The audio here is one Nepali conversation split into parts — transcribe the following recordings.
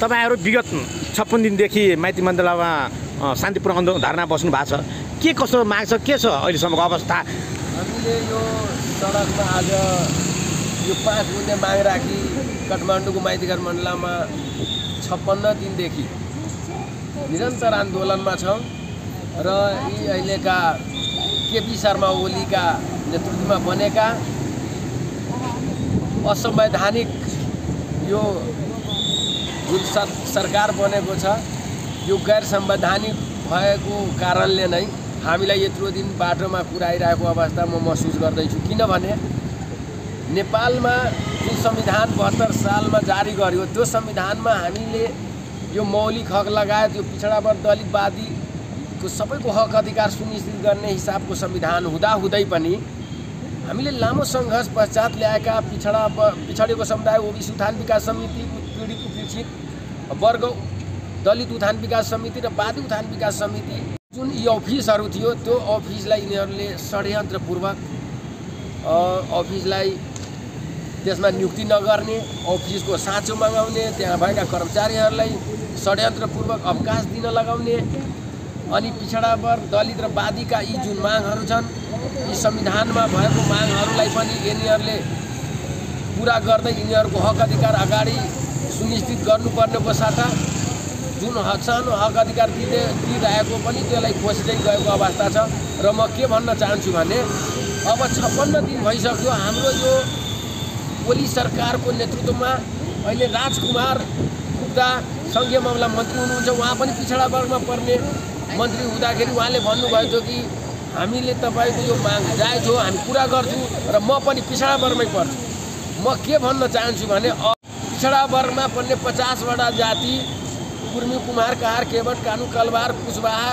तपाईहरु विगत 56 दिनदेखि माइती मण्डलमा शान्तिपूर्ण आन्दोलन धरना बस्नु भएको छ। के कस्तो माग छ, के छ अहिलेसम्मको अवस्था? हामीले यो सडकमा आज यो 5 बुँदे माग राखी काठमाडौँको माइतीघर मण्डलमा 56 दिनदेखि निरन्तर आन्दोलनमा छौँ र यी अहिलेका केपी शर्मा ओलीका नेतृत्वमा बनेका असंवैधानिक यो जुन सरकार बनेको छ यो गैर संवैधानिक भएको कारणले नै हामीलाई यत्रो दिन बाटोमा पुर्याइरहेको अवस्था म महसुस गर्दैछु। किनभने नेपालमा जुन संविधान 72 सालमा जारी गर्यो त्यो संविधानमा हामीले यो मौलिक हक लगायत यो पिछडा वर्ग दलितवादीको सबैको हक अधिकार सुनिश्चित गर्ने हिसाबको संविधान हुँदाहुँदै पनि हामीले लामो सङ्घर्ष पश्चात ल्याएका पिछडेको समुदाय ओबीसी उत्थान विकास समिति, पीडित उपेक्षित वर्ग दलित उत्थान विकास समिति र वादी उत्थान विकास समिति जुन यी अफिसहरू थियो त्यो अफिसलाई यिनीहरूले षड्यन्त्रपूर्वक अफिसलाई त्यसमा नियुक्ति नगर्ने, अफिसको साँचो मगाउने, त्यहाँ भएका कर्मचारीहरूलाई षड्यन्त्रपूर्वक अवकाश दिन लगाउने अनि पिछडा वर्ग दलित र वादीका यी जुन मागहरू छन् यी संविधानमा भएको मागहरूलाई पनि यिनीहरूले पुरा गर्दै यिनीहरूको हक अधिकार अगाडि सुनिश्चित गर्नुपर्नेको साथा जुन सानो हक अधिकार दिइरहेको पनि त्यसलाई खोज्दै गएको अवस्था छ। र म के भन्न चाहन्छु भने अब 56 दिन भइसक्यो हाम्रो यो ओली सरकारको नेतृत्वमा अहिले राजकुमार गुप्ता सङ्घीय मामला मन्त्री हुनुहुन्छ। उहाँ पनि पिछडा वर्गमा पर्ने मन्त्री हुँदाखेरि उहाँले भन्नुभएको थियो कि हामीले तपाईँको यो माग जायज हो, हामी पुरा गर्छौँ र म पनि पिछडा वर्गमै पर्छु। म के भन्न चाहन्छु भने पिछडा वर्गमा पर्ने 50 वटा जाति कुर्मी, कुमार, कहार, केवट, कानु, कलवार, कुशवाहा,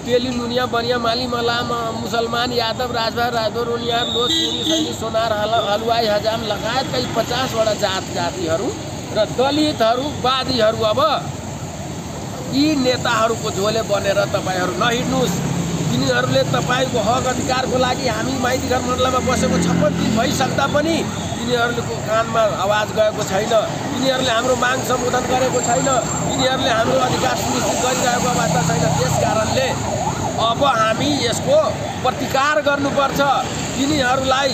तेली, नुनिया, बनिया, माली, मलाम, मुसलमान, यादव, राजभर, राजदोर, उनियार, लोध, सुनी, सैनी, सोनार, हलवाई, हजाम लगायतका 50 वटा जातिहरू र दलितहरू, वादीहरू अब यी नेताहरूको झोले बनेर तपाईहरू नहिड्नुहोस्। यिनीहरूले तपाईँको हक अधिकारको लागि हामी माइतीघर मण्डलमा बसेको 56 दिन भइसक्दा पनि यिनीहरूको कानमा आवाज गएको छैन, यिनीहरूले हाम्रो माग सम्बोधन गरेको छैन, यिनीहरूले हाम्रो अधिकार सुनिश्चित गरिरहेको अवस्था छैन। त्यस कारणले अब हामी यसको प्रतिकार गर्नुपर्छ। यिनीहरूलाई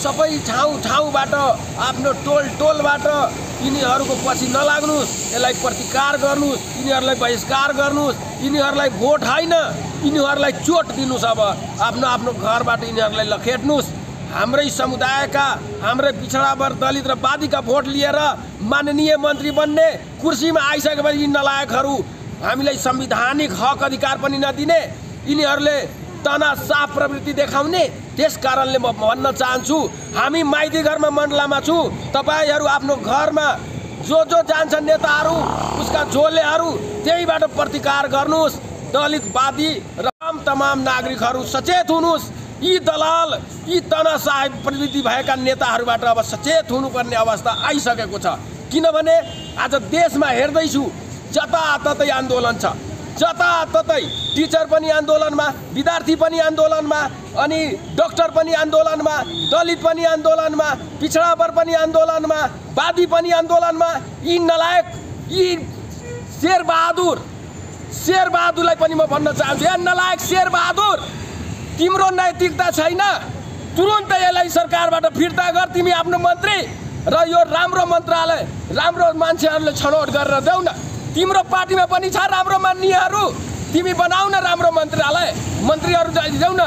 सबै ठाउँबाट आफ्नो टोलबाट यिनीहरूको पछि नलाग्नुहोस्, यसलाई प्रतिकार गर्नुहोस्, यिनीहरूलाई बहिष्कार गर्नुहोस्, यिनीहरूलाई भोट होइन यिनीहरूलाई चोट दिनुहोस्। अब आफ्नो घरबाट यिनीहरूलाई लखेट्नुहोस्। हाम्रै समुदायका हाम्रै पिछडा वर्ग दलित र वादीका भोट लिएर माननीय मन्त्री बन्ने कुर्सीमा आइसकेपछि यी नलायकहरू हामीलाई संवैधानिक हक अधिकार पनि नदिने, यिनीहरूले तनासाफ प्रवृत्ति देखाउने। त्यस कारणले म भन्न चाहन्छु हामी माइतीघरमा मण्डलमा छु, तपाईहरू आफ्नो घरमा जो जान्छन् नेताहरू उसका झोलेहरू त्यहीबाट प्रतिकार गर्नुहोस्। दलितवादी र तमाम नागरिकहरू सचेत हुनुहोस्। यी दलाल यी तनासाफ प्रवृत्ति भएका नेताहरूबाट अब सचेत हुनुपर्ने अवस्था आइसकेको छ। किनभने आज देशमा हेर्दैछु जताततै आन्दोलन छ, जताततै टिचर पनि आन्दोलनमा, विद्यार्थी पनि आन्दोलनमा, अनि डाक्टर पनि आन्दोलनमा, दलित पनि आन्दोलनमा, पिछडा वर्ग पनि आन्दोलनमा, वादी पनि आन्दोलनमा। यी नलायक यी शेरबहादुरलाई पनि म भन्न चाहन्छु, ए नलायक शेरबहादुर, तिम्रो नैतिकता छैन, तुरुन्तै यसलाई सरकारबाट फिर्ता गर। तिमी आफ्नो मन्त्री र यो राम्रो मन्त्रालय राम्रो मान्छेहरूले छनौट गरेर देऊ न। तिम्रो पार्टीमा पनि छ राम्रो मान्नेहरू, तिमी बनाऊ न राम्रो मन्त्रालय, मन्त्रीहरू देऊ न,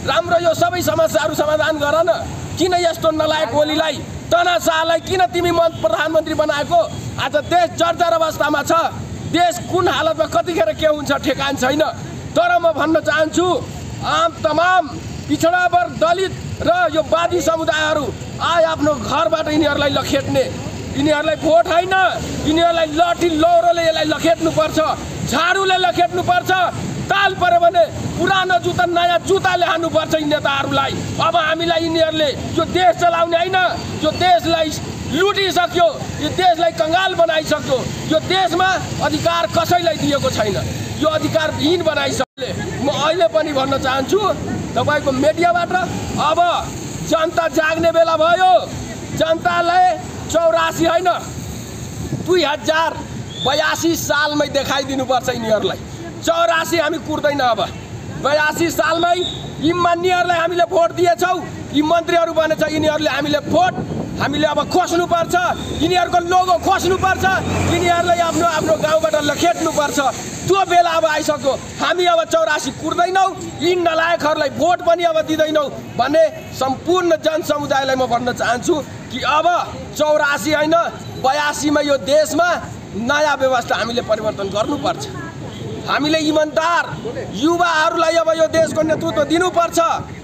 राम्रो यो सबै समस्याहरू समाधान गर न। किन यस्तो नलायक ओलीलाई तनासालाई किन तिमी प्रधानमन्त्री बनाएको? आज देश जर्जर अवस्थामा छ, देश कुन हालतमा कतिखेर के हुन्छ ठेकान छैन। तर म भन्न चाहन्छु तमाम पिछडा वर्ग दलित र यो वादी समुदायहरू आफ्नो घरबाट यिनीहरूलाई लखेट्ने, यिनीहरूलाई भोट होइन यिनीहरूलाई लठी लौरोले यसलाई लखेट्नुपर्छ, झाडुले लखेट्नुपर्छ। ताल पर्यो भने पुरानो जुत्ता नयाँ जुत्ता ल्याउनुपर्छ यी नेताहरूलाई। अब हामीलाई यिनीहरूले यो देश चलाउने होइन, यो देशलाई लुटिसक्यो, यो देशलाई कंगाल बनाइसक्यो, यो देशमा अधिकार कसैलाई दिएको छैन, यो अधिकारहीन बनाइसक्यो। म अहिले पनि भन्न चाहन्छु तपाईको मिडियाबाट अब जनता जाग्ने बेला भयो। जनतालाई 84 होइन 82 सालमै देखाइदिनुपर्छ यिनीहरूलाई। 84 हामी कुर्दैन अब। 82 सालमै यी मान्यहरूलाई हामीले भोट दिएछौँ, यी मन्त्रीहरू बनेछ, यिनीहरूले हामीले अब खोज्नुपर्छ, यिनीहरूको लोगो खोज्नुपर्छ, यिनीहरूलाई आफ्नो आफ्नो गाउँबाट लखेट्नुपर्छ। त्यो बेला अब आइसक्यो। हामी अब 84 कुर्दैनौँ, यी नलायकहरूलाई भोट पनि अब दिँदैनौँ भन्ने सम्पूर्ण जनसमुदायलाई म भन्न चाहन्छु कि अब 84 होइन 82 मा यो देशमा नयाँ व्यवस्था हामीले परिवर्तन गर्नुपर्छ। हामीले इमानदार युवाहरूलाई अब यो देशको नेतृत्व दिनुपर्छ।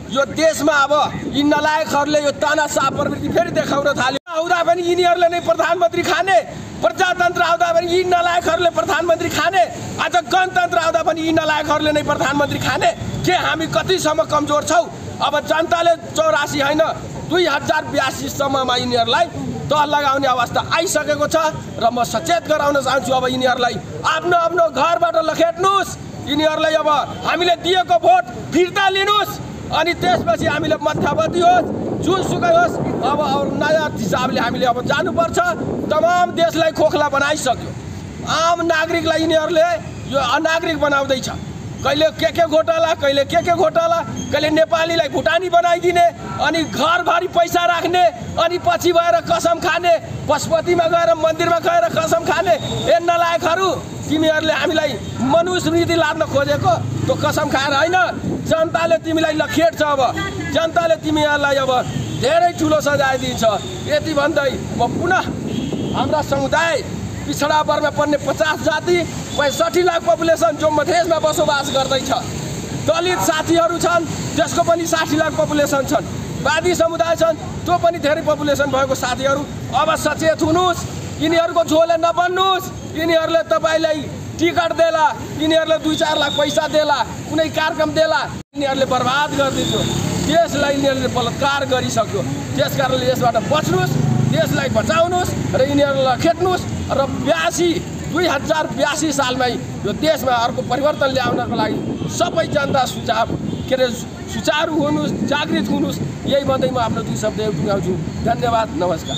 यो देशमा अब यी नलायकहरूले यो तानाशाह प्रवृत्ति फेरि देखाउन थाल्यो। आउँदा पनि यिनीहरूले नै प्रधानमन्त्री खाने, प्रजातन्त्र आउँदा पनि यी नलायकहरूले प्रधानमन्त्री खाने, आज गणतन्त्र आउँदा पनि यी नलायकहरूले नै प्रधानमन्त्री खाने। के हामी कतिसम्म कमजोर छौँ? अब जनताले 84 होइन 2082 सम्ममा यिनीहरूलाई दल लगाउने अवस्था आइसकेको छ र म सचेत गराउन चाहन्छु अब यिनीहरूलाई आफ्नो आफ्नो घरबाट लखेट्नुहोस्। यिनीहरूलाई अब हामीले दिएको भोट फिर्ता लिनुहोस् अनि त्यसपछि हामीले मध्यावधि होस् जुनसुकै होस् अब नयाँ हिसाबले हामीले अब जानुपर्छ। तमाम देशलाई खोखला बनाइसक्यो। आम नागरिकलाई यिनीहरूले यो अनागरिक बनाउँदैछ। कहिले के घोटाला, कहिले के घोटाला, कहिले नेपालीलाई भुटानी बनाइदिने अनि घरभरि पैसा राख्ने अनि पछि गएर कसम खाने, पशुपतिमा गएर मन्दिरमा गएर कसम खाने। ए नलायकहरू, तिमीहरूले हामीलाई मनुस्मृति लाद्न खोजेको त्यो कसम खाएर होइन। जनताले तिमीलाई लखेट्छ। अब जनताले तिमीहरूलाई अब धेरै ठुलो सजाय दिन्छ। यति भन्दै म पुनः हाम्रा समुदाय पिछडा वर्गमा पर्ने 50 जाति 65 लाख पपुलेसन जो मधेसमा बसोबास गर्दैछ, दलित साथीहरू छन् त्यसको पनि 60 लाख पपुलेसन छन्, वादी समुदाय छन् त्यो पनि धेरै पपुलेसन भएको साथीहरू अब सचेत हुनुहोस्। यिनीहरूको झोले नबन्नुहोस्। यिनीहरूले तपाईँलाई टिकट देला, यिनीहरूले 2-4 लाख पैसा देला, कुनै कार्यक्रम देला, यिनीहरूले बर्बाद गरिदिन्छ। देशलाई यिनीहरूले बलात्कार गरिसक्यो। त्यसकारणले यसबाट बच्नुहोस्, देशलाई बचाउनुहोस् र यिनीहरूलाई लखेट्नुहोस् र 2082 सालमै यो देशमा अर्को परिवर्तन ल्याउनको लागि सबै जनता सुचारू हुनुहोस्, जागृत हुनुहोस्। यही भन्दै म आफ्नो 2 शब्द टुङ्गाउँछु। धन्यवाद, नमस्कार।